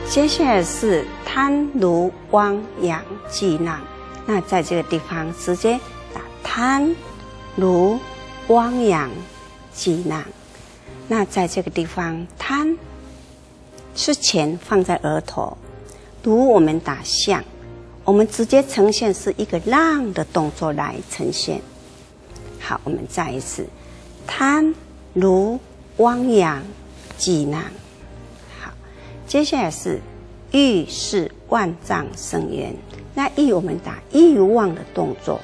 接下来是贪如汪洋济浪，那在这个地方直接打贪如汪洋济浪。那在这个地方，贪是钱放在额头，如我们打相，我们直接呈现是一个浪的动作来呈现。好，我们再一次，贪如汪洋济浪。好，接下来是欲是万丈深渊。那欲我们打欲望的动作，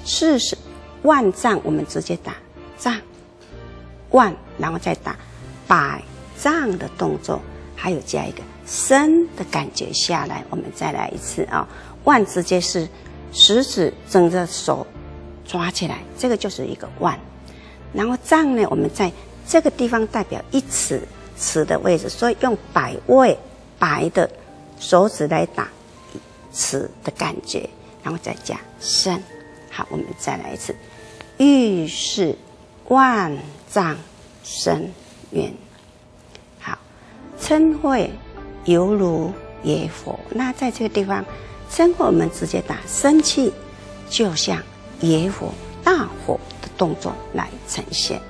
是万丈我们直接打丈万，然后再打百丈的动作，还有加一个深的感觉下来。我们再来一次啊、万直接是食指整个手抓起来，这个就是一个万。然后丈呢，我们在这个地方代表一尺，尺的位置，所以用百位白的手指来打尺的感觉，然后再加深。好，我们再来一次，欲是万丈深渊。好，嗔恚犹如野火。那在这个地方，嗔恚我们直接打生气，就像野火、大火的动作来呈现。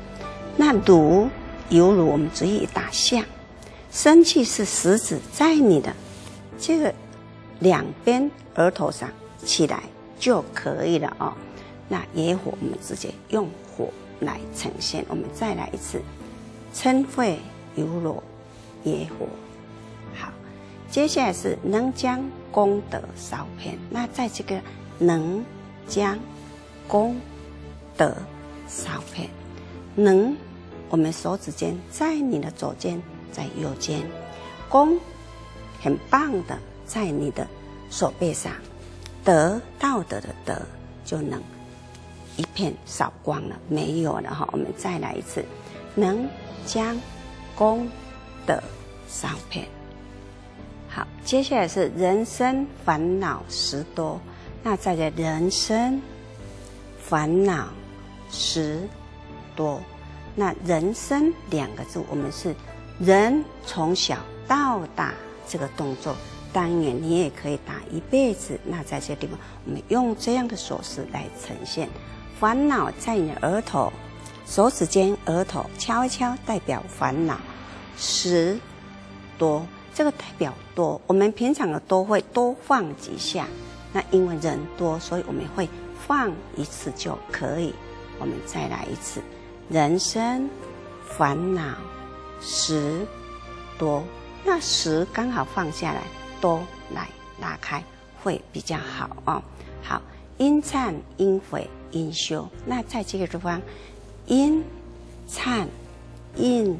那如犹如我们直接打相，生气是食指在你的这个两边额头上起来就可以了哦。那野火我们直接用火来呈现。我们再来一次，嗔恚犹如野火。好，接下来是能将功德少偏。那在这个能将功德少偏，能我们手指尖在你的左肩，在右肩，功很棒的在你的手背上，德道德的德就能一片扫光了，没有了哈。我们再来一次，能将功德少偏。好，接下来是人生烦恼时多。那在这人生烦恼时多，那人生两个字，我们是人从小到大这个动作，当然你也可以打一辈子。那在这个地方，我们用这样的手势来呈现。烦恼在你的额头，手指尖额头敲一敲，代表烦恼。时多，这个代表多，我们平常的多会多放几下，那因为人多，所以我们会放一次就可以。我们再来一次，人生烦恼时多，那时刚好放下来，多来拉开会比较好哦。好，因忏因悔因修。那在这个地方，因忏因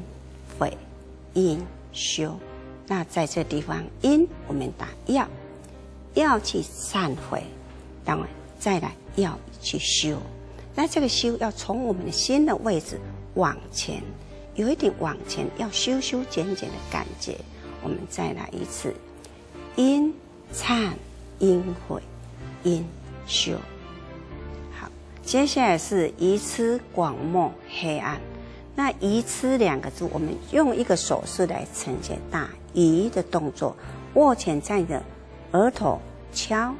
悔因修。那在这个地方，因我们打要去忏悔，然后再来要去修。那这个修要从我们的心的位置往前，有一点往前，要修修剪剪的感觉。我们再来一次，因忏因悔因修。好，接下来是愚痴广漠黑暗。那愚痴两个字，我们用一个手势来呈现，打愚的动作，握拳在你的额头敲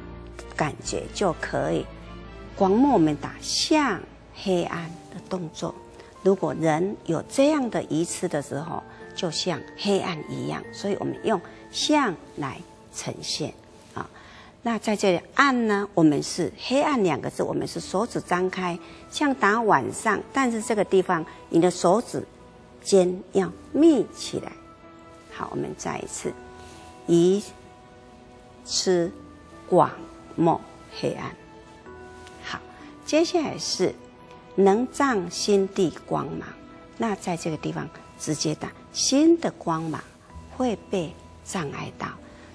感觉就可以。广漠我们打向黑暗的动作，如果人有这样的愚痴的时候，就像黑暗一样，所以我们用向来呈现啊。那在这里暗呢，我们是黑暗两个字，我们是手指张开，像打晚上，但是这个地方你的手指尖要密起来。好，我们再一次，愚痴广漠黑暗。好，接下来是能障心地光芒。那在这个地方直接打心的光芒会被障碍到，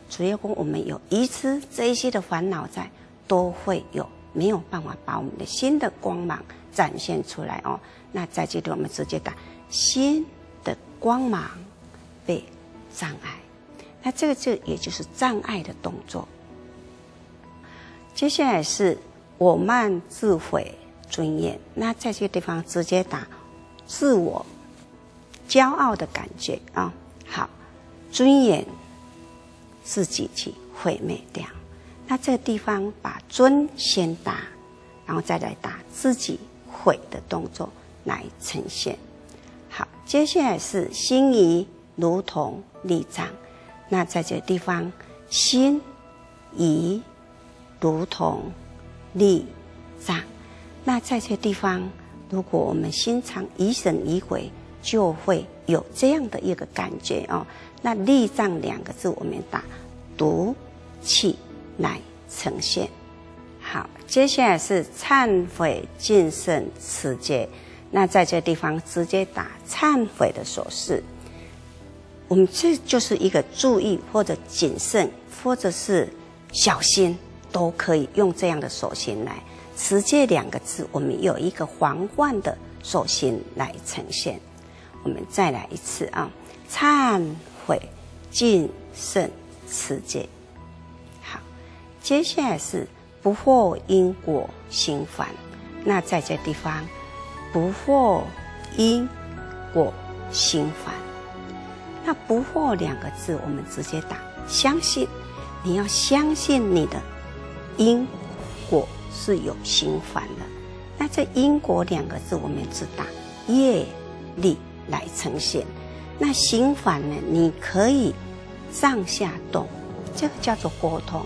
主要我们有愚痴这一些的烦恼在，都会有没有办法把我们的心的光芒展现出来哦。那在这里我们直接打心的光芒被障碍，那这也就是障碍的动作。接下来是我慢自毁尊严。那在这个地方直接打自我骄傲的感觉啊。好，尊严自己去毁灭掉。那这个地方把尊先打，然后再来打自己毁的动作来呈现。好，接下来是心仪如同立杖。那在这个地方，心仪如同立杖。那在这个地方，如果我们心常疑神疑鬼，就会有这样的一个感觉哦。那立杖两个字，我们打毒气来呈现。好，接下来是忏悔谨慎持戒。那在这个地方直接打忏悔的手势。我们这就是一个注意或者谨慎或者是小心，都可以用这样的手型来。持戒两个字，我们有一个缓缓的手型来呈现。我们再来一次啊，忏悔谨慎持戒。好，接下来是不惑因果心烦。那在这地方，不惑因果心烦。那不惑两个字，我们直接打相信。你要相信你的因果是有心烦的。那这因果两个字，我们只打业力来呈现。那心烦呢，你可以上下动，这个叫做沟通。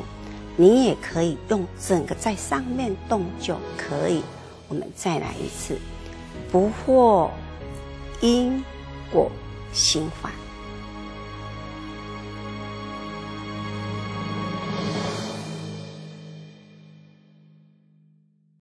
你也可以用整个在上面动就可以。我们再来一次，不惑因果心烦。